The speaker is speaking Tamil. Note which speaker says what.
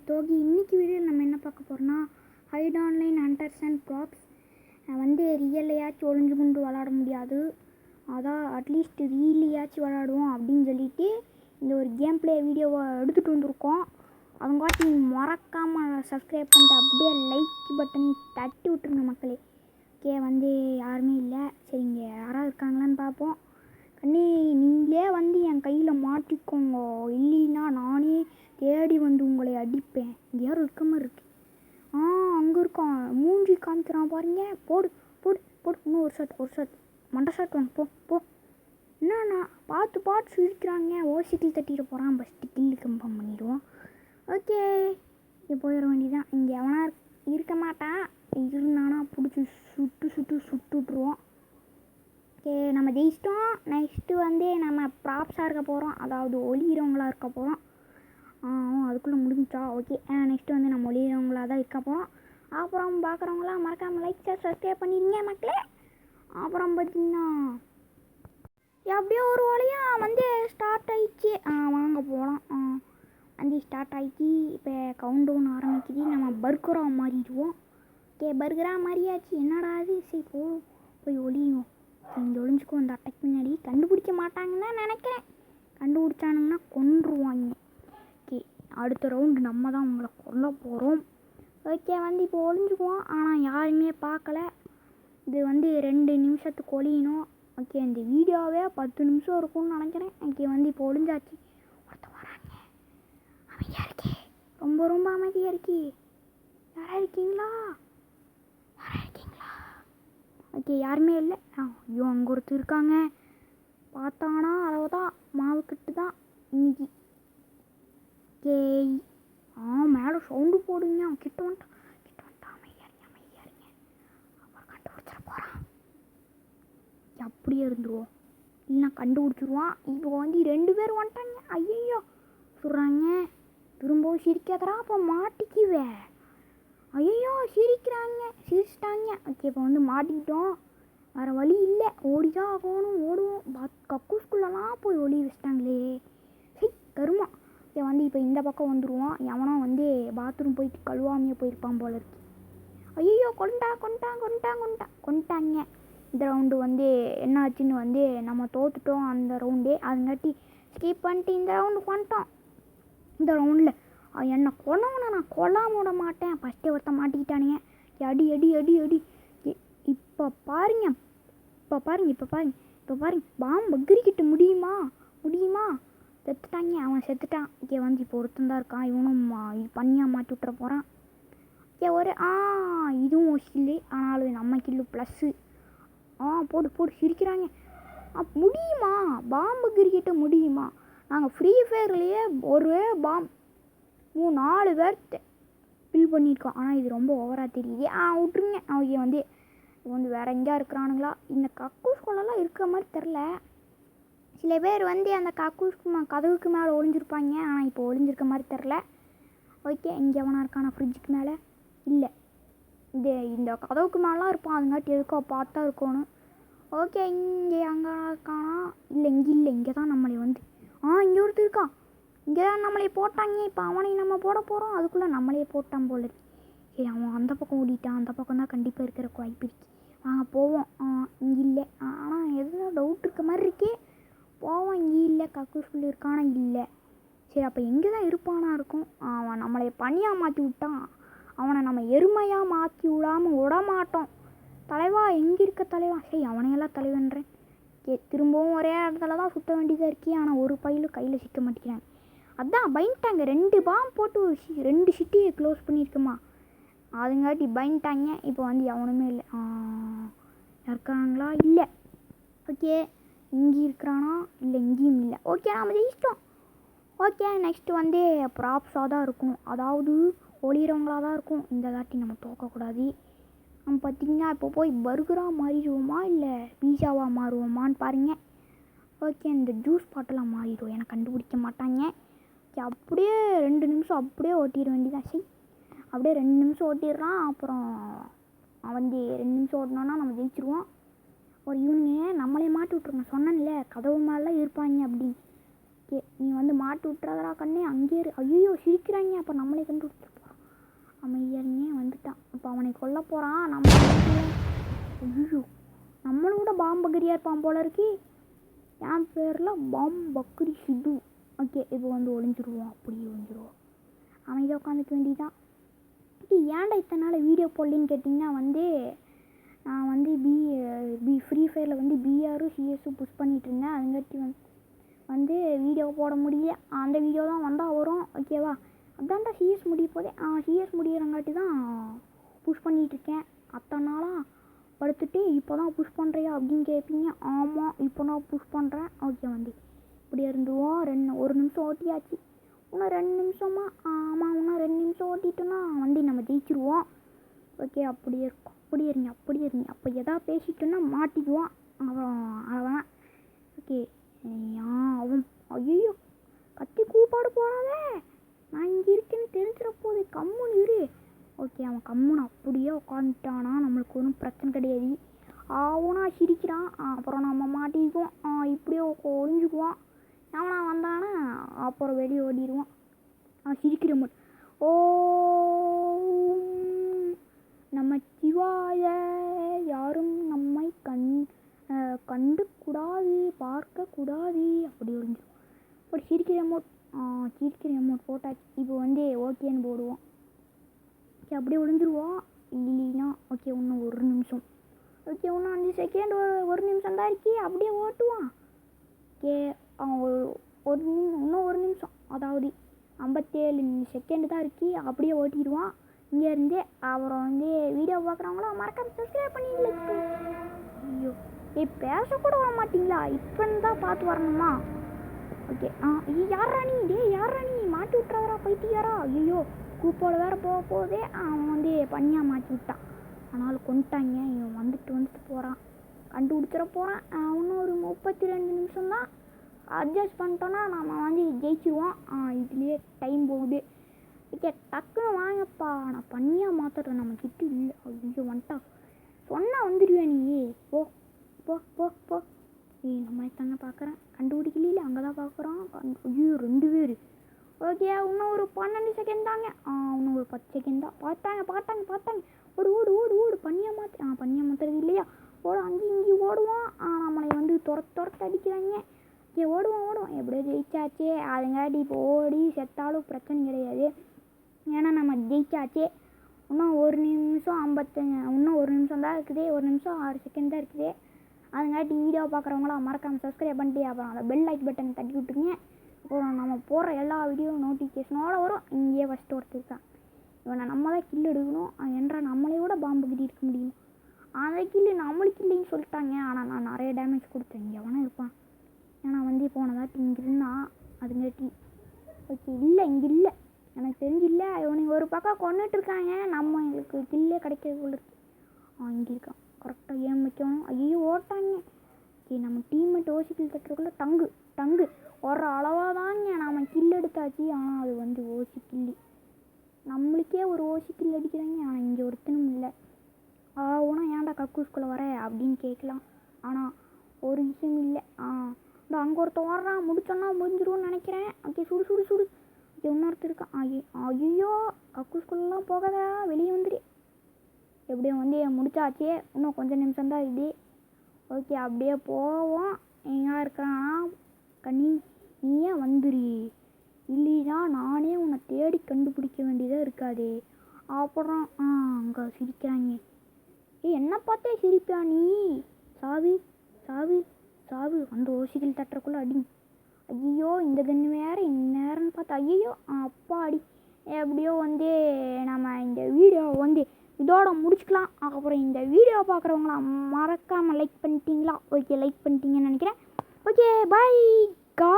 Speaker 1: தோகி. இன்றைக்கி வீடியோவில் நம்ம என்ன பார்க்க போகிறோம்னா, hide online hunters and props. ரியல்லையாச்சும் ஒளிஞ்சு கொண்டு விளாட முடியாது, அதான் அட்லீஸ்ட் ரீல்லையாச்சும் விளாடுவோம் அப்படின்னு சொல்லிட்டு இந்த ஒரு கேம் பிளே வீடியோவை எடுத்துகிட்டு வந்திருக்கோம். அதுங்காட்டி மறக்காமல் சப்ஸ்கிரைப் பண்ணிட்டு அப்படியே லைக் பட்டனை தட்டி விட்டுருங்க மக்களே. யாருமே இல்லை. சரி, இங்கே யாராவது இருக்காங்களான்னு பார்ப்போம். கண்ணே, நீங்களே என் கையில் மாட்டிக்கோங்க, இல்லைன்னா நானே தேடி உங்களை அடிப்பேன். இங்கே யாரும் இருக்க மாதிரி இருக்கு. அங்கே இருக்கான், மூஞ்சி காமிக்கிறான் பாருங்க. போடு போடு போடு, இன்னும் ஒரு ஷாட் மண்டை ஷாட் வாங்க. போ போ. என்னண்ணா பார்த்து சிரிக்கிறாங்க. ஓசிக்கில் தட்டிட்டு போகிறான். ஃபஸ்ட்டு கில்லு கன்ஃபார்ம் பண்ணிடுவோம். ஓகே, இங்கே போயிட வேண்டியதான். இங்கே எவனா இருக்க மாட்டான், இருந்தானா பிடிச்சி சுட்டுட்ருவோம். ஓகே, நம்ம ஜெயிச்சிட்டோம். நெக்ஸ்ட்டு நம்ம ப்ராப்ஸாக இருக்க போகிறோம், அதாவது ஒளிகிறவங்களாக இருக்க போகிறோம். அதுக்குள்ளே முடிஞ்சிச்சா? ஓகே, நெக்ஸ்ட்டு நம்ம ஒளிகிறவங்களாக தான் இருக்க போகிறோம். அப்புறம் பார்க்குறவங்களாம் மறக்காமல் லைக் சப்ஸ்கிரைப் பண்ணிடுங்க மக்களே. அப்புறம் பார்த்திங்கன்னா எப்படியோ ஒரு வழியாக ஸ்டார்ட் ஆகிடுச்சு. வாங்க போகலாம். ஸ்டார்ட் ஆகிடுச்சு. இப்போ கவுண்ட் டவுன் ஆரம்பிக்குது. நம்ம பர்கராக மாறிடுவோம். ஓகே, பர்கராக மாறியாச்சு. என்னடா அது? சரி, போய் ஒளியும். இங்கே ஒளிஞ்சுக்கும். அந்த அட்டைக்கு முன்னாடி கண்டுபிடிக்க மாட்டாங்கன்னு தான் நினைக்கிறேன். கண்டுபிடிச்சானுங்கன்னா கொன்றுவாங்க. ஓகே, அடுத்த ரவுண்டு நம்ம தான் உங்களை கொல்ல போகிறோம். ஓகே, இப்போ ஒளிஞ்சுக்குவோம். ஆனால் யாருமே பார்க்கல. இது 2 நிமிஷத்துக்கு ஒளியணும். ஓகே, இந்த வீடியோவே 10 நிமிஷம் இருக்கும்னு நினைக்கிறேன். ஓகே, இப்போ ஒளிஞ்சாச்சு. ஒருத்தர் வராங்க. அமைதியாக இருக்கே, ரொம்ப அமைதியாக இருக்கே. யாராக இருக்கீங்களா? ஓகே, யாருமே இல்லை. ஐயோ, அங்கே ஒருத்தர் இருக்காங்க. பார்த்தானா அளவு தான், மாவு கட்டு தான் இன்னைக்கு. ஓகே, மேலே சவுண்டு போடுங்க. கிட்ட வந்துட்டான். அமைதியாக இருங்க. அப்புறம் கண்டுபிடிச்சிட போகிறான். அப்படியே இருந்துருவோம், இல்லைன்னா கண்டுபிடிச்சிருவான். இப்போ 2 பேர் வந்துட்டாங்க. ஐயோ சொல்கிறாங்க. திரும்பவும் சிரிக்காதரா, அப்போ மாட்டிக்குவே. ஐயோ சிரிச்சிட்டாங்க. ஓகே, இப்போ மாட்டிக்கிட்டோம். வேறு வழி இல்லை, ஓடிதான் ஆகணும். ஓடுவோம். கக்கூஸ்குள்ளெல்லாம் போய் ஒளி வச்சிட்டாங்களே. சரி, கருமா. ஓகே, இப்போ இந்த பக்கம் வந்துடுவோம். எவனோ பாத்ரூம் போயிட்டு கழுவாமையே போயிருப்பான் போல இருக்கு. ஐயோ கொண்டாங்க. இந்த ரவுண்டு என்ன ஆச்சுன்னு நம்ம தோத்துட்டோம் அந்த ரவுண்டே. அதுங்காட்டி ஸ்கிப் பண்ணிட்டு இந்த ரவுண்டுக்கு வந்துட்டோம். இந்த ரவுண்டில் என்னை கொல்லவனை நான் கொல்லாம விட மாட்டேன். ஃபஸ்ட்டே ஒருத்த மாட்டிக்கிட்டானுங்க. அடி அடி அடி அடி. இப்போ பாருங்க. பாம்பு பக்கிரிக்கிட்ட முடியுமா? செத்துட்டாங்க. அவன் செத்துட்டான். ஓகே, இப்போ ஒருத்தன் தான் இருக்கான். இவனும் பண்ணியாக மாட்டி விட்டுற போகிறான். ஓகே, இதுவும் ஒரு கில்லு. ஆனாலும் நம்ம கில்லு ப்ளஸ்ஸு. போடு சிரிக்கிறாங்க. முடியுமா? பாம்பு கிரிக்கிட்ட முடியுமா? நாங்கள் ஃப்ரீ ஃபயர்லேயே ஒரு பாம்பு 3-4 பேர்த்த ஃபில் பண்ணியிருக்கோம். ஆனால் இது ரொம்ப ஓவராக தெரியுது. விட்ருங்க. அவங்க வேறு எங்கேயா இருக்கிறானுங்களா? இந்த கக்கூஸ்குள்ளெல்லாம் இருக்கிற மாதிரி தெரில. சில பேர் அந்த கதவுக்கு மேலே ஒளிஞ்சிருப்பாங்க. ஆனால் இப்போ ஒளிஞ்சிருக்க மாதிரி தெரில. ஓகே, இங்கே எவனா இருக்கானா? ஃப்ரிட்ஜுக்கு மேலே இல்லை, இந்த கதவுக்கு மேலாம் இருப்பான். அதுங்காட்டி எதுக்கோ பார்த்தா இருக்கணும். ஓகே, இங்கே அங்கே இருக்கானா? இல்லை, இங்கே தான் நம்மளை இங்கே ஒருத்தர் இருக்கான். இங்கே தான் நம்மளே போட்டாங்க. இப்போ அவனை நம்ம போட போகிறோம். அதுக்குள்ளே நம்மளே போட்டான் போல இருக்கு. சரி, அவன் அந்த பக்கம் ஓடிட்டான். அந்த பக்கம் தான் கண்டிப்பாக இருக்கிற வாய்ப்பு இருக்கு. வாங்க போவோம். இங்கே இல்லை. ஆனால் எதுவும் டவுட் இருக்க மாதிரி இருக்கே. போவோம். இங்கே இல்லை. கக்கூஸ்குள்ளே இருக்கானா? இல்லை. சரி, அப்போ எங்கே தான் இருப்பானா இருக்கும். அவன் நம்மளை பனியாக மாற்றி விட்டான். அவனை நம்ம எருமையாக மாற்றி விட மாட்டோம். தலைவா, எங்கே இருக்க தலைவா? சரி, அவனையெல்லாம் தலைவன்றேன். திரும்பவும் ஒரே இடத்துல தான் சுற்ற வேண்டியதாக இருக்கே. ஆனால் ஒரு பையிலும் கையில் சிக்க மாட்டேங்கிறாங்க. அதான் பயந்துட்டாங்க. 2 பாம்பு போட்டு 2 சிட்டியை க்ளோஸ் பண்ணியிருக்குமா. அதுங்காட்டி பயந்துட்டாங்க. இப்போ எவனுமே இல்லை. இருக்காங்களா? இல்லை. ஓகே, இங்கே இருக்கிறானா? இல்லை, இங்கேயும் இல்லை. ஓகே, நம்ம ஜெயிச்சிட்டோம். ஓகே, நெக்ஸ்ட்டு ப்ராப்ஸாக தான் இருக்கணும், அதாவது ஒளிகிறவங்களாக தான் இருக்கும். இந்த தாட்டி நம்ம தோக்கக்கூடாது. நம்ம பார்த்திங்கன்னா இப்போ போய் பர்கராக மாறிடுவோமா இல்லை பீஸாவாக மாறுவோமான்னு பாருங்கள். ஓகே, இந்த ஜூஸ் பாட்டெல்லாம் மாறிடுவோம். எனக்கு கண்டுபிடிக்க மாட்டாங்க. ஓகே, அப்படியே 2 நிமிஷம் அப்படியே ஓட்டிட வேண்டியதான். சரி, அப்படியே 2 நிமிஷம் ஓட்டிடுறான். அப்புறம் 2 நிமிஷம் ஓட்டினோன்னா நம்ம ஜெயிச்சிருவோம். ஒரு இவனுங்க நம்மளே மாட்டி விட்ருங்க. சொன்னேன்ல, கதவு மேலாம் இருப்பாங்க அப்படின்னு. ஓகே நீ வந்து மாட்டி விட்றாதடா கண்ணே அங்கேயே ஐயோ சிரிக்கிறாங்க அப்போ நம்மளே கண்டுபிடிச்சிருப்போம் அமைதியாருங்க வந்துட்டான் இப்போ அவனை கொல்ல போகிறான் நம்ம ஐயோ நம்மளும் கூட பாம்பக்கரியாக இருப்பான் போல இருக்கு என் பேரில் பாம்பக்கரி சிது ஓகே இப்போ வந்து ஒளிஞ்சிருவோம் அப்படியே ஒளிஞ்சிருவோம் அமைதியாக உட்காந்துக்க வேண்டியதான் ஏன்டா இத்தனை நாள் வீடியோ போடலின்னு கேட்டிங்கன்னா வந்து நான் வந்து ஃப்ரீ ஃபயரில் வந்து பிஆரும் சிஎஸும் புஷ் பண்ணிகிட்டு இருந்தேன் அதுங்காட்டி வந்து வீடியோ போட முடியல அந்த வீடியோ தான் வந்தால் வரும் ஓகேவா அதான்டா சிஎஸ் முடிய போதே சிஎஸ் முடிகிறங்காட்டி தான் புஷ் பண்ணிகிட்ருக்கேன் அத்தனை நாளாக படுத்துட்டு இப்போ தான் புஷ் பண்ணுறியா அப்படின்னு கேட்பீங்க ஆமாம் இப்போ நான் புஷ் பண்ணுறேன் ஓகே வந்து இப்படி இருந்துவோம் ஒரு நிமிஷம் ஓட்டியாச்சு இன்னும் 2 நிமிஷமா ஆமாம் இன்னும் 2 நிமிஷம் ஓட்டிட்டோன்னா வந்து நம்ம ஜெயிச்சிருவோம் ஓகே அப்படியே இருக்கும் அப்படியே இருங்க அப்போ எதாவது பேசிட்டோன்னா மாட்டிக்குவான் அவன் ஓகே அவன் ஐயோ கத்தி கூப்பாடு போடாதே நான் இங்கே இருக்கேன்னு தெரிஞ்சிட போகுது கம்முன்னு இரு ஓகே அவன் கம்முன்னு அப்படியே உட்காந்துட்டானா நம்மளுக்கு ஒன்றும் பிரச்சனை கிடையாது அவனா சிரிக்கிறான் அப்புறம் நம்ம மாட்டிக்குவோம் இப்படியே ஒளிஞ்சுக்குவான் அவனா வந்தானா அப்புறம் வெளியே ஓடிடுவான் சிரிக்கிற மட்டும் ஓ நம்ம சிவாய யாரும் நம்மை கண்டுக்கூடாது பார்க்கக்கூடாது அப்படி ஒளிஞ்சிடும் ஒரு சிரிக்கிற அமௌண்ட் போட்டாச்சு இப்போ வந்து ஓகேன்னு போடுவோம் ஓகே அப்படியே ஒளிஞ்சிருவோம் இல்லைன்னா ஓகே இன்னும் 1 நிமிஷம் ஓகே இன்னும் 5 செகண்ட் ஒரு நிமிஷம் தான் இருக்கி அப்படியே ஓட்டுவான் ஓகே இன்னும் 1 நிமிஷம் அதாவது 57 செகண்ட் தான் இருக்கி அப்படியே ஓட்டிடுவான் இங்கேருந்தே அப்புறம் வந்து வீடியோ பார்க்குறவங்களும் மறக்காம சப்ஸ்கிரைப் பண்ணிடல ஐயோ பேசக்கூட வர மாட்டிங்களா இப்போன்னு தான் பார்த்து வரணுமா ஓகே யாரா நீ மாட்டி விட்றாரா பைத்தியாரா ஐயோ கூப்போட வேறு போதே அவன் வந்து பண்ணியாக மாட்டி விட்டான் ஆனாலும் கொண்டுட்டாங்க இவன் வந்துட்டு போகிறான் கண்டுபிடிச்சிட போகிறான் இன்னும் ஒரு 32 நிமிஷம் தான் அட்ஜஸ்ட் பண்ணிட்டோன்னா நம்ம வந்து ஜெயிச்சிடுவோம் இதுலேயே டைம் போகுது ஓகே டக்குன்னு வாங்கப்பா நான் பண்ணியாக மாற்றிட்டேன் நம்ம கிட்ட இல்லை ஐயோ வந்துட்டா சொன்னால் வந்துடுவேன் நீ போ நம்ம தாங்க பார்க்குறேன் கண்டுபிடிக்கல அங்கே தான் பார்க்குறோம் ஐயோ 2 பேர் ஓகே இன்னும் ஒரு 12 செகண்ட் தாங்க இன்னும் ஒரு 10 செகண்ட் தான் பார்த்தாங்க ஓடு பண்ணியாக மாற்றுறது இல்லையா அங்கேயும் ஓடுவான் நம்மளை வந்து துரத்து அடிக்கிறாங்க ஓகே ஓடுவான் எப்படியோ ஜெயிச்சாச்சே அதுங்காட்டி இப்போ ஓடி செத்தாலும் பிரச்சனை கிடையாது ஏன்னா நம்ம ஜெயிச்சாச்சே இன்னும் 1 நிமிஷம் 55 இன்னும் 1 நிமிஷம் தான் இருக்குது 1 நிமிஷம் 6 செகண்ட் தான் இருக்குது அதுங்காட்டி வீடியோ பார்க்குறவங்களாம் மறக்காமல் சப்ஸ்கிரைப் பண்ணிட்டு அப்புறம் அந்த பெல் லைக் பட்டன் தட்டி விட்டுருங்க அப்புறம் நம்ம போடுற எல்லா வீடியோ நோட்டிஃபிகேஷனோட வரும் இங்கேயே ஃபஸ்ட்டு ஒருத்தருக்கான் இவனை நம்ம தான் கில் எடுக்கணும் என்றால் நம்மளே கூட பாம்பு கட்டி இருக்க முடியும் அந்த கில்லு நம்மளுக்கு இல்லைன்னு சொல்லிட்டாங்க ஆனால் நான் நிறைய டேமேஜ் கொடுத்தேன் இங்கே எவனா இருப்பான் ஏன்னா வந்து போனதாட்டி இங்கே இருந்தான் அதுங்காட்டி ஓகே இங்கே இல்லை எனக்கு தெரிஞ்சில்லை இவனுங்க ஒரு பக்கம் கொண்டுட்ருக்காங்க நம்ம எங்களுக்கு கில்லே கிடைக்கிறது போல இருக்கு இங்கே இருக்கான் கரெக்டாக ஏன் வைக்கணும் ஐயோ ஓட்டாங்க ஓகே நம்ம டீம்மேட் ஓசிக்கில் தட்டுறதுக்குள்ளே டங்கு ஒரு அளவாக தாங்க நம்ம கில் எடுத்தாச்சு ஆனால் அது வந்து ஓசி கில்லி நம்மளுக்கே ஒரு ஓசி கில் அடிக்கிறாங்க ஆனால் இங்கே ஒருத்தனும் இல்லை ஆனால் ஏன்டா கக்கூஸ்குள்ளே வர அப்படின்னு கேட்கலாம் ஆனால் ஒரு விஷயம் இல்லை இந்த அங்கே ஒருத்தன் வர்றான் முடிச்சோன்னா முடிஞ்சிரும்னு நினைக்கிறேன் ஓகே சுடு ஓகே இன்னொருத்தர் இருக்கான் ஐயோ கக்கூஸ்குள்ளெலாம் போகாதா வெளியே வந்துடு எப்படியும் வந்து முடிச்சாச்சே இன்னும் கொஞ்சம் நிமிஷம் தான் இது ஓகே அப்படியே போவோம் எங்கே இருக்கிறான்னா கண்ணி நீயே வந்துரு இல்லைனா நானே உன்னை தேடி கண்டுபிடிக்க வேண்டியதாக இருக்காதே அப்புறம் அங்கே சிரிக்கிறாங்க என்ன பார்த்தே சிரிப்பா நீ சாவு அந்த ஓசிகள் தட்டுறக்குள்ளே அடி ஐயோ இந்த கன்று வேறு இந்நேரம்னு பார்த்தா ஐயோ அப்பா அடி எப்படியோ வந்து நம்ம இந்த வீடியோ வந்து இதோட முடிச்சுக்கலாம் அப்புறம் இந்த வீடியோ பார்க்குறவங்களாம் மறக்காமல் லைக் பண்ணிட்டீங்களா ஓகே லைக் பண்ணிட்டீங்கன்னு நினைக்கிறேன் ஓகே பை கா